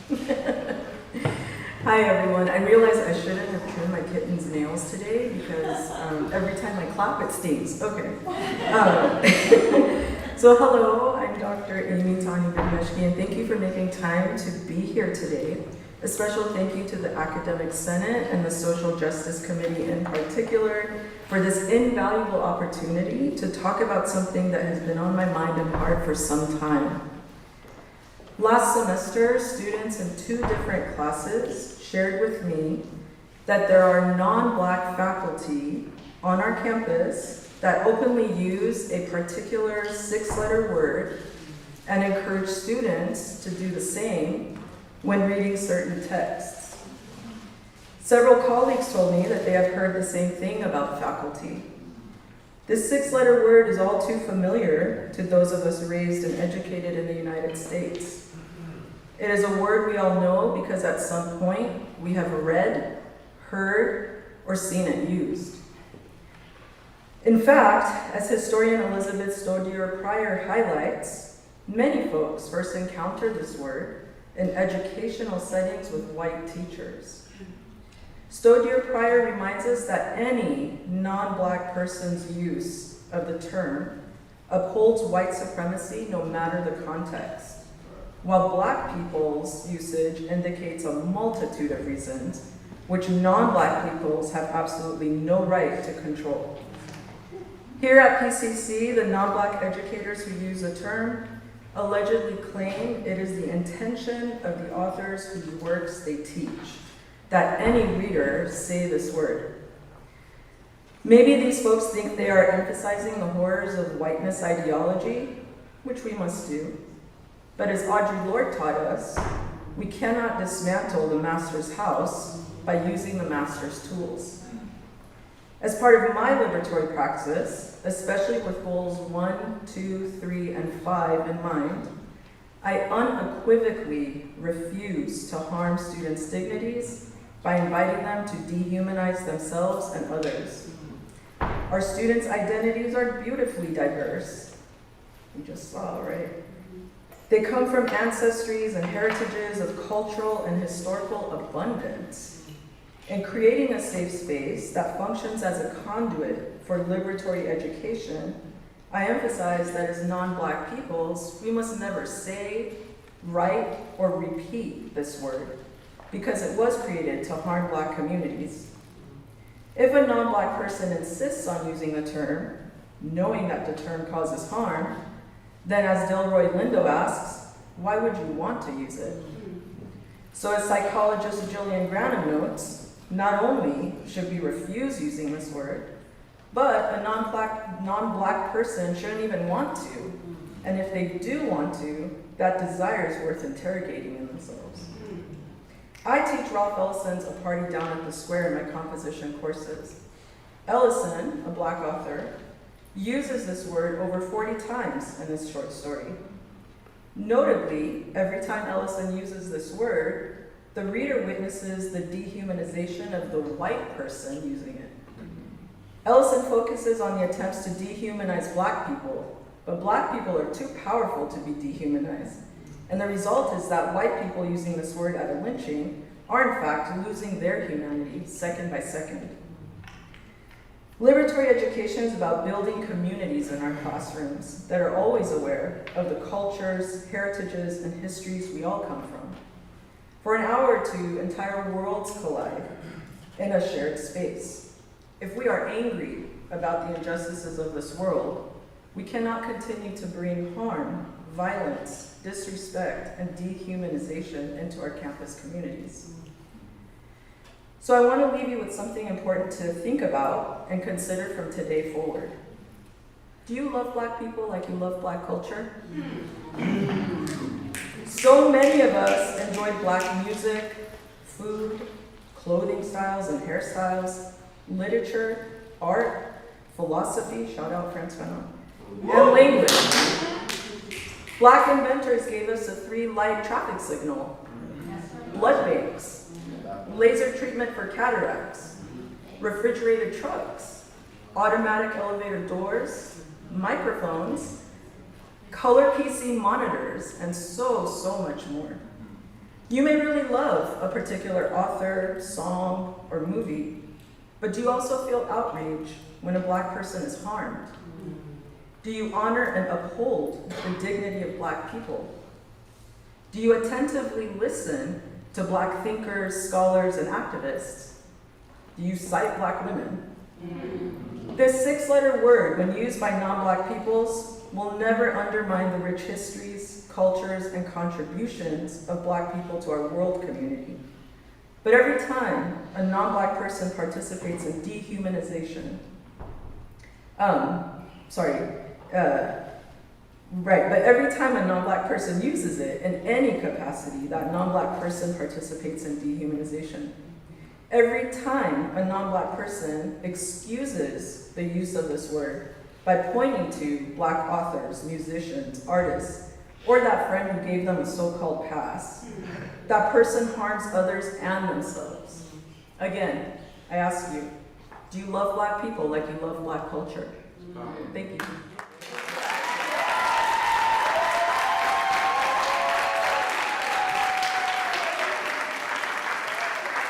Hi everyone. I realized I shouldn't have trimmed my kitten's nails today because every time I clap it stings. Okay. So hello, I'm Dr. Amy Tani Bimeshki, and thank you for making time to be here today. A special thank you to the Academic Senate and the Social Justice Committee in particular for this invaluable opportunity to talk about something that has been on my mind and heart for some time. Last semester, students in 2 different classes shared with me that there are non-Black faculty on our campus that openly use a particular 6-letter word and encourage students to do the same when reading certain texts. Several colleagues told me that they have heard the same thing about faculty. This 6-letter word is all too familiar to those of us raised and educated in the United States. It is a word we all know because at some point we have read, heard, or seen it used. In fact, as historian Elizabeth Stodier Pryor highlights, many folks first encountered this word in educational settings with white teachers. Stodier Pryor reminds us that any non-Black person's use of the term upholds white supremacy no matter the context, while Black people's usage indicates a multitude of reasons which non-Black peoples have absolutely no right to control. Here at PCC, the non-Black educators who use the term allegedly claim it is the intention of the authors whose works they teach that any reader say this word. Maybe these folks think they are emphasizing the horrors of whiteness ideology, which we must do. But as Audre Lorde taught us, we cannot dismantle the master's house by using the master's tools. As part of my liberatory praxis, especially with goals 1, 2, 3, and 5 in mind, I unequivocally refuse to harm students' dignities by inviting them to dehumanize themselves and others. Our students' identities are beautifully diverse. We just saw, right? They come from ancestries and heritages of cultural and historical abundance. In creating a safe space that functions as a conduit for liberatory education, I emphasize that as non-Black peoples, we must never say, write, or repeat this word because it was created to harm Black communities. If a non-Black person insists on using the term, knowing that the term causes harm, then as Delroy Lindo asks, why would you want to use it? So as psychologist Jillian Granum notes, not only should we refuse using this word, but a non-Black person shouldn't even want to. And if they do want to, that desire is worth interrogating in themselves. I teach Ralph Ellison's A Party Down at the Square in my composition courses. Ellison, a Black author, uses this word over 40 times in this short story. Notably, every time Ellison uses this word, the reader witnesses the dehumanization of the white person using it. Ellison focuses on the attempts to dehumanize Black people, but Black people are too powerful to be dehumanized. And the result is that white people using this word at a lynching are in fact losing their humanity second by second. Liberatory education is about building communities in our classrooms that are always aware of the cultures, heritages, and histories we all come from. For an hour or two, entire worlds collide in a shared space. If we are angry about the injustices of this world, we cannot continue to bring harm, violence, disrespect, and dehumanization into our campus communities. So I want to leave you with something important to think about and consider from today forward. Do you love Black people like you love Black culture? So many of us enjoy Black music, food, clothing styles and hairstyles, literature, art, philosophy, shout out Frantz Fanon, and language. Black inventors gave us a 3-light traffic signal, blood banks, laser treatment for cataracts, refrigerated trucks, automatic elevator doors, microphones, color PC monitors, and so much more. You may really love a particular author, song, or movie, but do you also feel outrage when a Black person is harmed? Do you honor and uphold the dignity of Black people? Do you attentively listen to Black thinkers, scholars, and activists? Do you cite Black women? This 6-letter word, when used by non-Black peoples, will never undermine the rich histories, cultures, and contributions of Black people to our world community. But every time a non-Black person participates in dehumanization, but every time a non-Black person uses it in any capacity, that non-Black person participates in dehumanization. Every time a non-Black person excuses the use of this word by pointing to Black authors, musicians, artists, or that friend who gave them a so-called pass, that person harms others and themselves. Again, I ask you, do you love Black people like you love Black culture? Thank you.